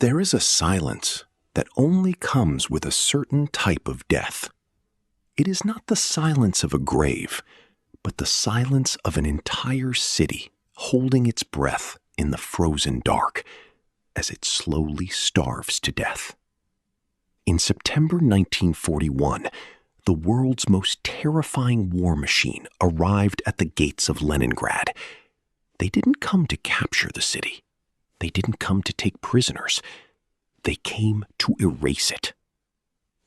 There is a silence that only comes with a certain type of death. It is not the silence of a grave, but the silence of an entire city holding its breath in the frozen dark as it slowly starves to death. In September 1941, the world's most terrifying war machine arrived at the gates of Leningrad. They didn't come to capture the city. They didn't come to take prisoners. They came to erase it.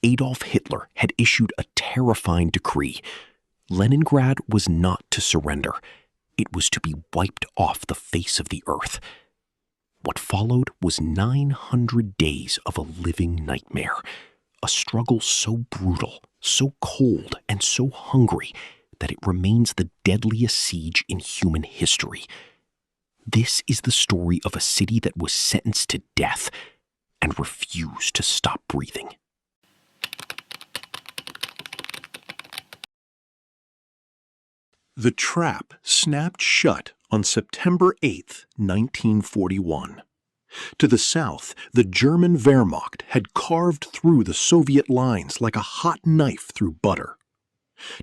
Adolf Hitler had issued a terrifying decree. Leningrad was not to surrender. It was to be wiped off the face of the earth. What followed was 900 days of a living nightmare, a struggle so brutal, so cold, and so hungry that it remains the deadliest siege in human history. This is the story of a city that was sentenced to death and refused to stop breathing. The trap snapped shut on September 8, 1941. To the south, the German Wehrmacht had carved through the Soviet lines like a hot knife through butter.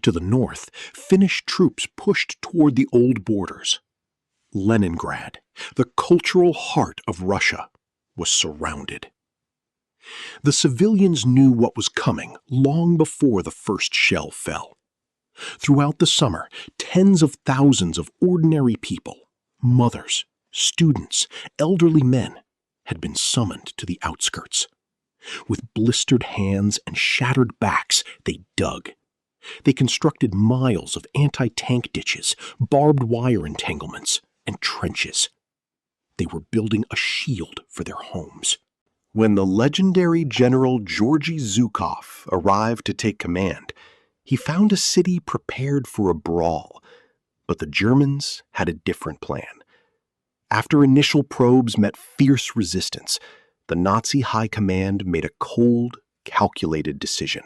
To the north, Finnish troops pushed toward the old borders. Leningrad, the cultural heart of Russia, was surrounded. The civilians knew what was coming long before the first shell fell. Throughout the summer, tens of thousands of ordinary people, mothers, students, elderly men, had been summoned to the outskirts. With blistered hands and shattered backs, they dug. They constructed miles of anti-tank ditches, barbed wire entanglements, and trenches. They were building a shield for their homes. When the legendary General Georgy Zhukov arrived to take command, he found a city prepared for a brawl, but the Germans had a different plan. After initial probes met fierce resistance, the Nazi high command made a cold, calculated decision.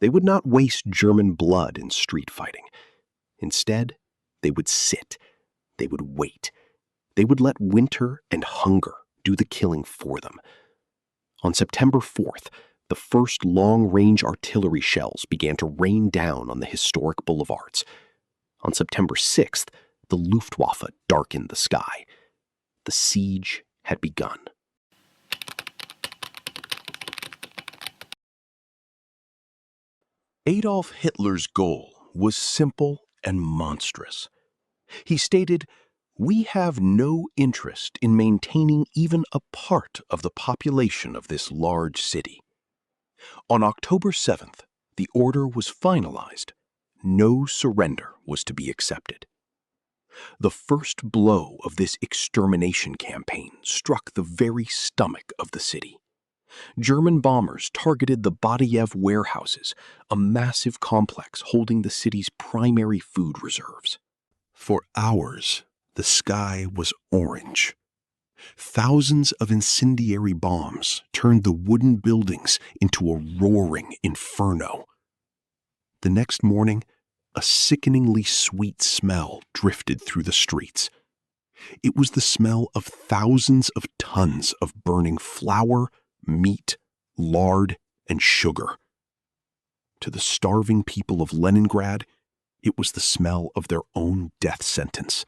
They would not waste German blood in street fighting. Instead, they would sit. They would wait. They would let winter and hunger do the killing for them. On September 4th, the first long-range artillery shells began to rain down on the historic boulevards. On September 6th, the Luftwaffe darkened the sky. The siege had begun. Adolf Hitler's goal was simple and monstrous. He stated, "We have no interest in maintaining even a part of the population of this large city." On October 7th, the order was finalized. No surrender was to be accepted. The first blow of this extermination campaign struck the very stomach of the city. German bombers targeted the Batayev warehouses, a massive complex holding the city's primary food reserves. For hours, the sky was orange. Thousands of incendiary bombs turned the wooden buildings into a roaring inferno. The next morning, a sickeningly sweet smell drifted through the streets. It was the smell of thousands of tons of burning flour, meat, lard, and sugar. To the starving people of Leningrad, it was the smell of their own death sentence.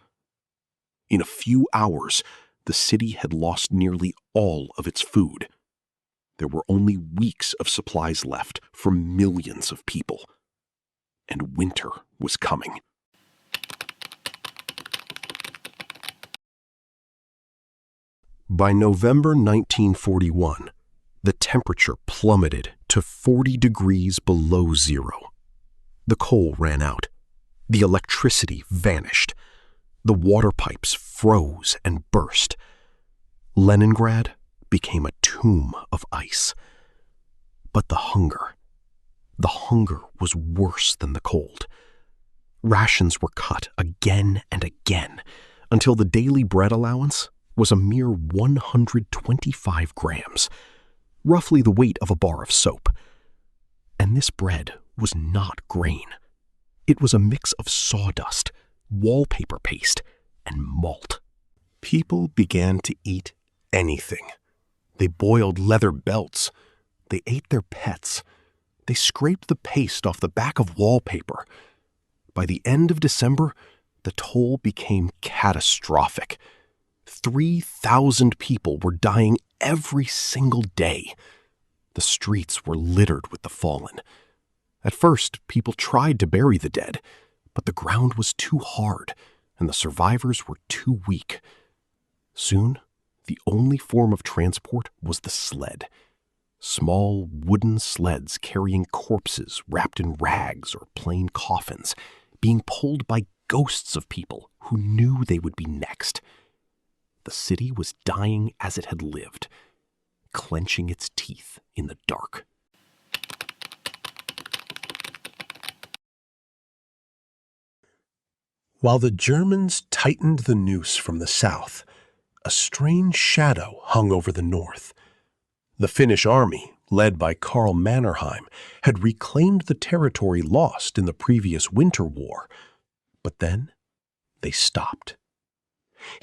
In a few hours, the city had lost nearly all of its food. There were only weeks of supplies left for millions of people. And winter was coming. By November 1941, the temperature plummeted to 40 degrees below zero. The coal ran out. The electricity vanished. The water pipes froze and burst. Leningrad became a tomb of ice. But the hunger was worse than the cold. Rations were cut again and again until the daily bread allowance was a mere 125 grams, roughly the weight of a bar of soap. And this bread was not grain. It was a mix of sawdust, wallpaper paste, and malt. People began to eat anything. They boiled leather belts. They ate their pets. They scraped the paste off the back of wallpaper. By the end of December, the toll became catastrophic. 3,000 people were dying every single day. The streets were littered with the fallen. At first, people tried to bury the dead, but the ground was too hard, and the survivors were too weak. Soon, the only form of transport was the sled. Small wooden sleds carrying corpses wrapped in rags or plain coffins, being pulled by ghosts of people who knew they would be next. The city was dying as it had lived, clenching its teeth in the dark. While the Germans tightened the noose from the south, a strange shadow hung over the north. The Finnish army, led by Karl Mannerheim, had reclaimed the territory lost in the previous Winter War. But then they stopped.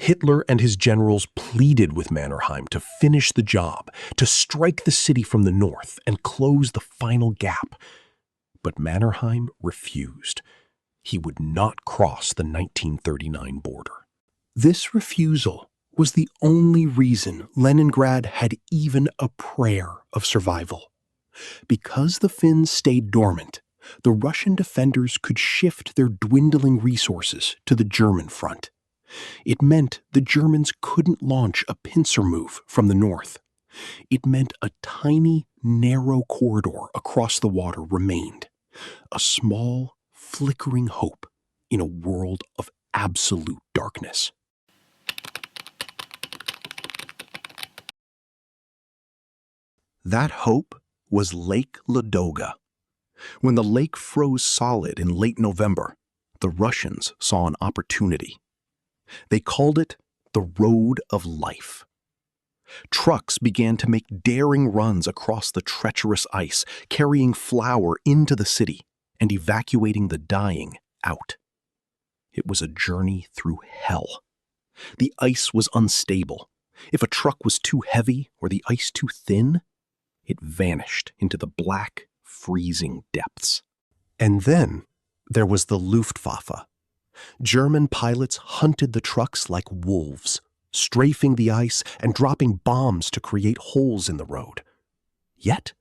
Hitler and his generals pleaded with Mannerheim to finish the job, to strike the city from the north and close the final gap. But Mannerheim refused. He would not cross the 1939 border. This refusal was the only reason Leningrad had even a prayer of survival. Because the Finns stayed dormant, the Russian defenders could shift their dwindling resources to the German front. It meant the Germans couldn't launch a pincer move from the north. It meant a tiny, narrow corridor across the water remained, a small, flickering hope in a world of absolute darkness. That hope was Lake Ladoga. When the lake froze solid in late November, the Russians saw an opportunity. They called it the Road of Life. Trucks began to make daring runs across the treacherous ice, carrying flour into the city and evacuating the dying out. It was a journey through hell. The ice was unstable. If a truck was too heavy or the ice too thin, it vanished into the black, freezing depths. And then there was the Luftwaffe. German pilots hunted the trucks like wolves, strafing the ice and dropping bombs to create holes in the road. Yet,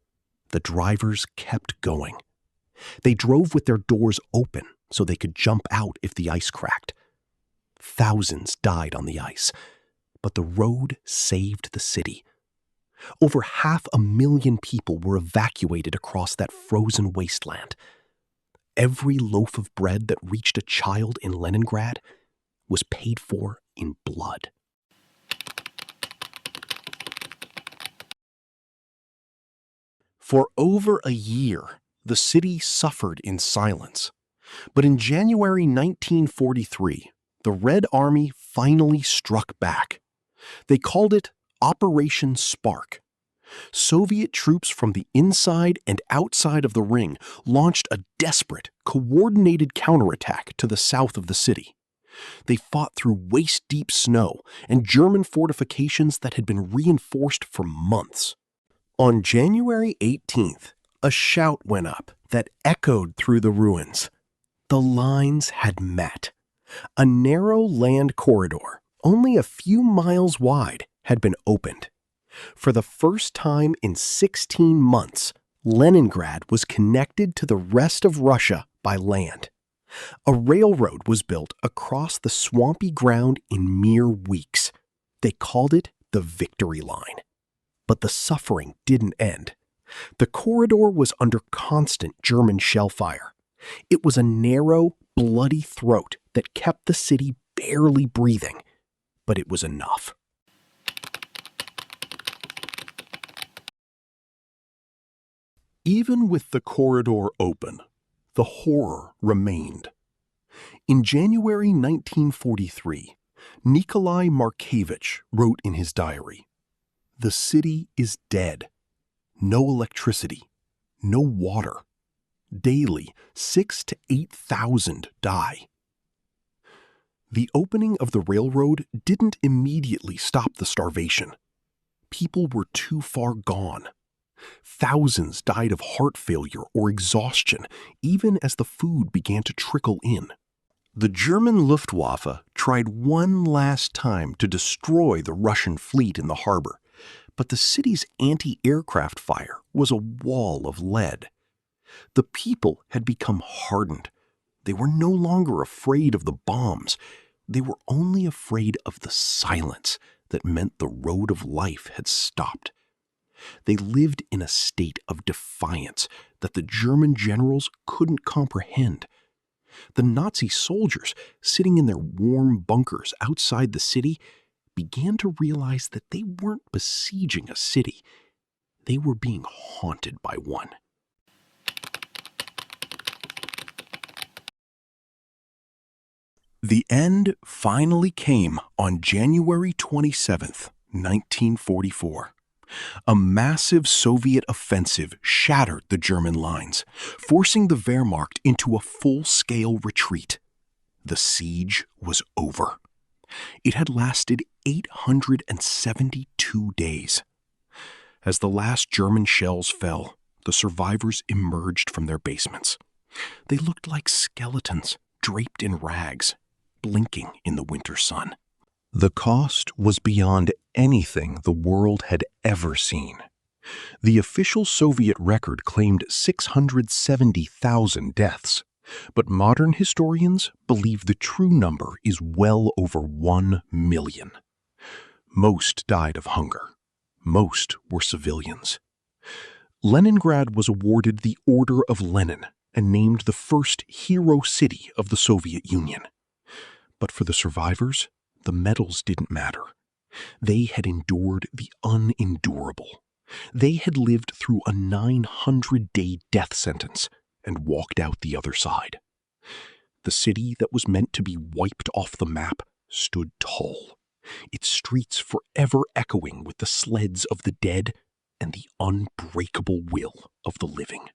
the drivers kept going. They drove with their doors open so they could jump out if the ice cracked. Thousands died on the ice, but the road saved the city. Over 500,000 people were evacuated across that frozen wasteland. Every loaf of bread that reached a child in Leningrad was paid for in blood. For over a year, the city suffered in silence. But in January 1943, the Red Army finally struck back. They called it Operation Spark. Soviet troops from the inside and outside of the ring launched a desperate, coordinated counterattack to the south of the city. They fought through waist-deep snow and German fortifications that had been reinforced for months. On January 18th, a shout went up that echoed through the ruins. The lines had met. A narrow land corridor, only a few miles wide, had been opened. For the first time in 16 months, Leningrad was connected to the rest of Russia by land. A railroad was built across the swampy ground in mere weeks. They called it the Victory Line. But the suffering didn't end. The corridor was under constant German shell fire. It was a narrow, bloody throat that kept the city barely breathing. But it was enough. Even with the corridor open, the horror remained. In January 1943, Nikolai Markevich wrote in his diary, "The city is dead. No electricity, no water. Daily, 6,000 to 8,000 die." The opening of the railroad didn't immediately stop the starvation. people were too far gone. Thousands died of heart failure or exhaustion, even as the food began to trickle in. The German Luftwaffe tried one last time to destroy the Russian fleet in the harbor, but the city's anti-aircraft fire was a wall of lead. The people had become hardened. They were no longer afraid of the bombs. They were only afraid of the silence that meant the road of life had stopped. They lived in a state of defiance that the German generals couldn't comprehend. The Nazi soldiers, sitting in their warm bunkers outside the city, began to realize that they weren't besieging a city. They were being haunted by one. The end finally came on January 27th, 1944. A massive Soviet offensive shattered the German lines, forcing the Wehrmacht into a full-scale retreat. The siege was over. It had lasted 872 days. As the last German shells fell, the survivors emerged from their basements. They looked like skeletons draped in rags, blinking in the winter sun. The cost was beyond anything the world had ever seen. The official Soviet record claimed 670,000 deaths, but modern historians believe the true number is well over 1 million. Most died of hunger. Most were civilians. Leningrad was awarded the Order of Lenin and named the first hero city of the Soviet Union. But for the survivors, the medals didn't matter. They had endured the unendurable. They had lived through a 900-day death sentence and walked out the other side. The city that was meant to be wiped off the map stood tall, its streets forever echoing with the sleds of the dead and the unbreakable will of the living.